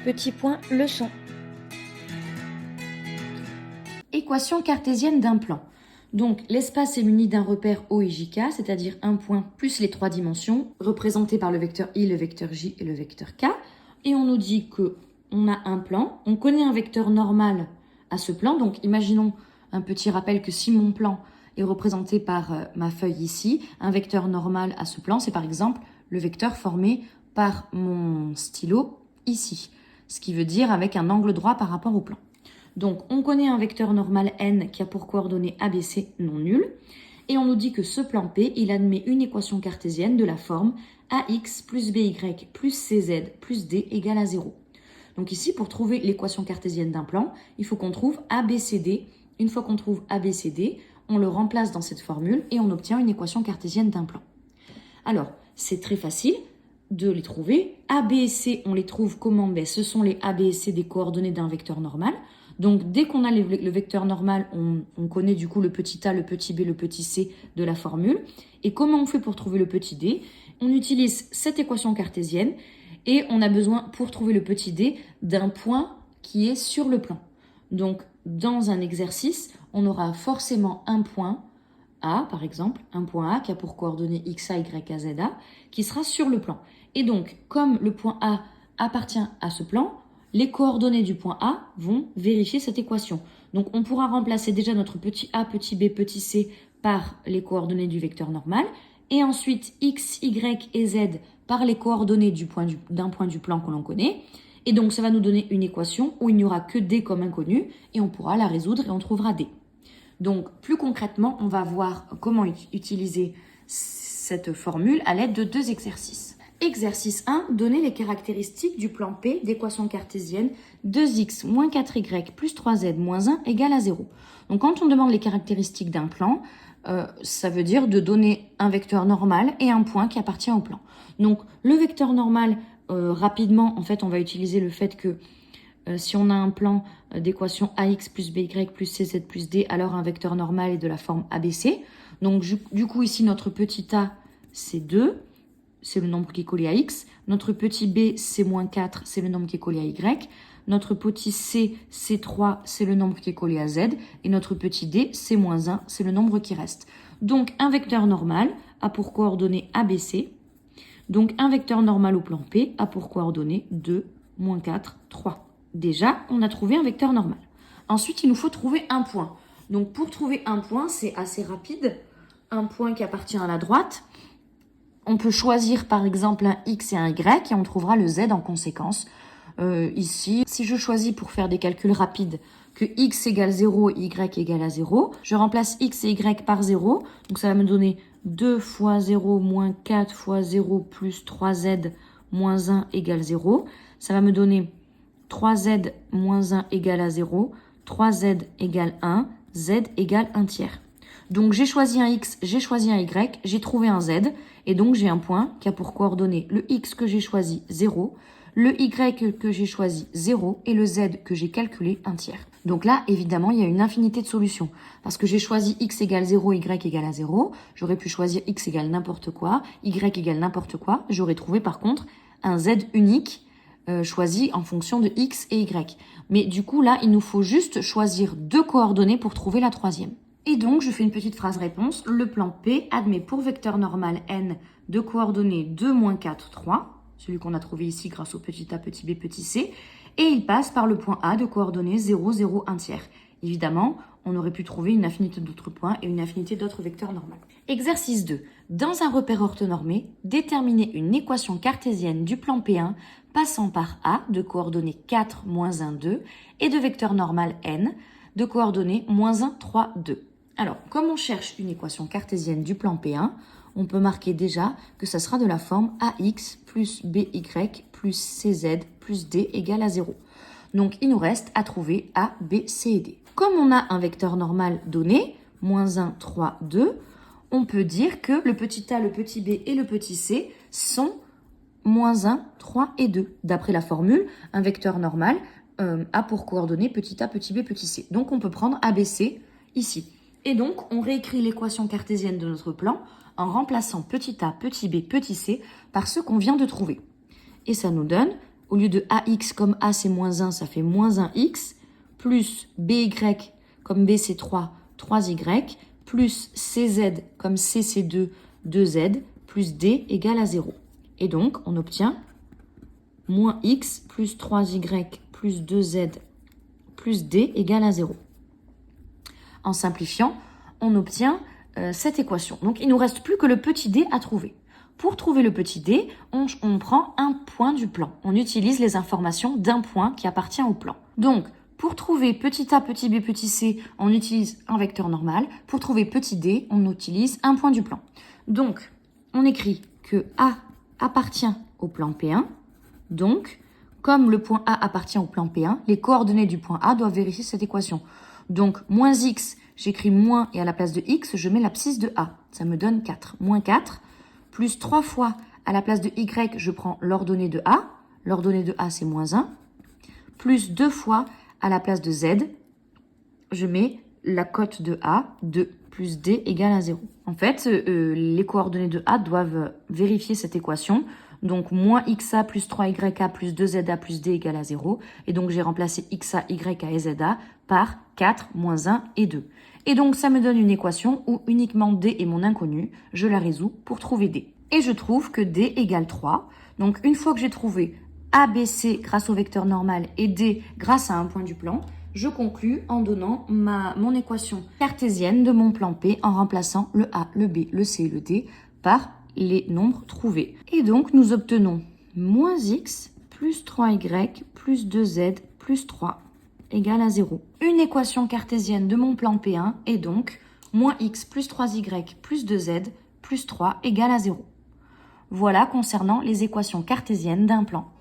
Petit point leçon. Équation cartésienne d'un plan. Donc l'espace est muni d'un repère O et JK, c'est-à-dire un point plus les trois dimensions, représentés par le vecteur I, le vecteur J et le vecteur K. Et on nous dit qu'on a un plan, on connaît un vecteur normal à ce plan. Donc imaginons un petit rappel que si mon plan est représenté par ma feuille ici, un vecteur normal à ce plan, c'est par exemple le vecteur formé par mon stylo ici. Ce qui veut dire avec un angle droit par rapport au plan. Donc, on connaît un vecteur normal n qui a pour coordonnées ABC non nulles. Et on nous dit que ce plan P, il admet une équation cartésienne de la forme AX plus BY plus CZ plus D égale à 0. Donc ici, pour trouver l'équation cartésienne d'un plan, il faut qu'on trouve ABCD. Une fois qu'on trouve ABCD, on le remplace dans cette formule et on obtient une équation cartésienne d'un plan. Alors, c'est très facile de les trouver. A, B et C, on les trouve comment? Ce sont les A, B et C des coordonnées d'un vecteur normal. Donc, dès qu'on a le vecteur normal, on connaît du coup le petit a, le petit b, le petit c de la formule. Et comment on fait pour trouver le petit d? On utilise cette équation cartésienne et on a besoin, pour trouver le petit d, d'un point qui est sur le plan. Donc, dans un exercice, on aura forcément un point A, par exemple, un point A qui a pour coordonnées xa, y, z, a, qui sera sur le plan. Et donc, comme le point A appartient à ce plan, les coordonnées du point A vont vérifier cette équation. Donc, on pourra remplacer déjà notre petit a, petit b, petit c par les coordonnées du vecteur normal, et ensuite x, y et z par les coordonnées d'un point du plan que l'on connaît. Et donc, ça va nous donner une équation où il n'y aura que d comme inconnu, et on pourra la résoudre et on trouvera d. Donc, plus concrètement, on va voir comment utiliser cette formule à l'aide de deux exercices. Exercice 1, donner les caractéristiques du plan P d'équation cartésienne 2x moins 4y plus 3z moins 1 égale à 0. Donc, quand on demande les caractéristiques d'un plan, ça veut dire de donner un vecteur normal et un point qui appartient au plan. Donc, le vecteur normal, rapidement, en fait, on va utiliser le fait que si on a un plan d'équation AX plus BY plus CZ plus D, alors un vecteur normal est de la forme ABC. Donc, du coup, ici, notre petit a, c'est 2, c'est le nombre qui est collé à X. Notre petit b, c'est moins 4, c'est le nombre qui est collé à Y. Notre petit c, c'est 3, c'est le nombre qui est collé à Z. Et notre petit d, c'est moins 1, c'est le nombre qui reste. Donc, un vecteur normal a pour coordonnées ABC. Donc, un vecteur normal au plan P a pour coordonnées 2, moins 4, 3. Déjà, on a trouvé un vecteur normal. Ensuite, il nous faut trouver un point. Donc, pour trouver un point, c'est assez rapide. Un point qui appartient à la droite. On peut choisir par exemple un X et un Y et on trouvera le Z en conséquence. Ici, si je choisis pour faire des calculs rapides que X égale 0 et Y égale à 0, je remplace X et Y par 0. Donc ça va me donner 2 fois 0 moins 4 fois 0 plus 3Z moins 1 égale 0. Ça va me donner 3Z moins 1 égale à 0, 3Z égale 1, Z égale 1 tiers. Donc j'ai choisi un X, j'ai choisi un Y, j'ai trouvé un Z, et donc j'ai un point qui a pour coordonnées le X que j'ai choisi 0, le Y que j'ai choisi 0 et le Z que j'ai calculé 1 tiers. Donc là, évidemment, il y a une infinité de solutions. Parce que j'ai choisi X égale 0, Y égale à 0, j'aurais pu choisir X égale n'importe quoi, Y égale n'importe quoi, j'aurais trouvé par contre un Z unique choisi en fonction de X et Y. Mais du coup, là, il nous faut juste choisir deux coordonnées pour trouver la troisième. Et donc, je fais une petite phrase réponse. Le plan P admet pour vecteur normal n de coordonnées 2, moins 4, 3, celui qu'on a trouvé ici grâce au petit a, petit b, petit c, et il passe par le point A de coordonnées 0, 0, 1 tiers. Évidemment, on aurait pu trouver une infinité d'autres points et une infinité d'autres vecteurs normaux. Exercice 2. Dans un repère orthonormé, déterminer une équation cartésienne du plan P1 passant par A de coordonnées 4, moins 1, 2 et de vecteur normal n de coordonnées moins 1, 3, 2. Alors, comme on cherche une équation cartésienne du plan P1, on peut marquer déjà que ça sera de la forme AX plus BY plus CZ plus D égale à 0. Donc, il nous reste à trouver A, B, C et D. Comme on a un vecteur normal donné, moins 1, 3, 2, on peut dire que le petit a, le petit b et le petit c sont moins 1, 3 et 2. D'après la formule, un vecteur normal a pour coordonnées petit a, petit b, petit c. Donc, on peut prendre ABC ici. Et donc, on réécrit l'équation cartésienne de notre plan en remplaçant petit a, petit b, petit c par ce qu'on vient de trouver. Et ça nous donne au lieu de AX comme A c'est moins 1, ça fait moins 1X, plus BY comme B c'est 3, 3Y, plus CZ comme C c'est 2, 2Z, plus D égale à 0. Et donc, on obtient moins X plus 3Y plus 2Z plus D égale à 0. En simplifiant, on obtient cette équation. Donc, il ne nous reste plus que le petit d à trouver. Pour trouver le petit d, on prend un point du plan. On utilise les informations d'un point qui appartient au plan. Donc, pour trouver petit a, petit b, petit c, on utilise un vecteur normal. Pour trouver petit d, on utilise un point du plan. Donc, on écrit que A appartient au plan P1. Donc, comme le point A appartient au plan P1, les coordonnées du point A doivent vérifier cette équation. Donc, moins x, j'écris moins et à la place de x, je mets l'abscisse de A. Ça me donne 4. Moins 4, plus 3 fois à la place de y, je prends l'ordonnée de A. L'ordonnée de A, c'est moins 1. Plus 2 fois à la place de z, je mets la cote de A, 2 plus D égale à 0. En fait, les coordonnées de A doivent vérifier cette équation. Donc, moins XA plus 3YA plus 2ZA plus D égale à 0. Et donc, j'ai remplacé XA, YA et ZA par 4, moins 1 et 2. Et donc, ça me donne une équation où uniquement D est mon inconnu. Je la résous pour trouver D. Et je trouve que D égale 3. Donc, une fois que j'ai trouvé ABC grâce au vecteur normal et D grâce à un point du plan, je conclus en donnant mon équation cartésienne de mon plan P en remplaçant le A, le B, le C et le D par les nombres trouvés. Et donc, nous obtenons moins x plus 3y plus 2z plus 3 égale à 0. Une équation cartésienne de mon plan P1 est donc moins x plus 3y plus 2z plus 3 égale à 0. Voilà concernant les équations cartésiennes d'un plan.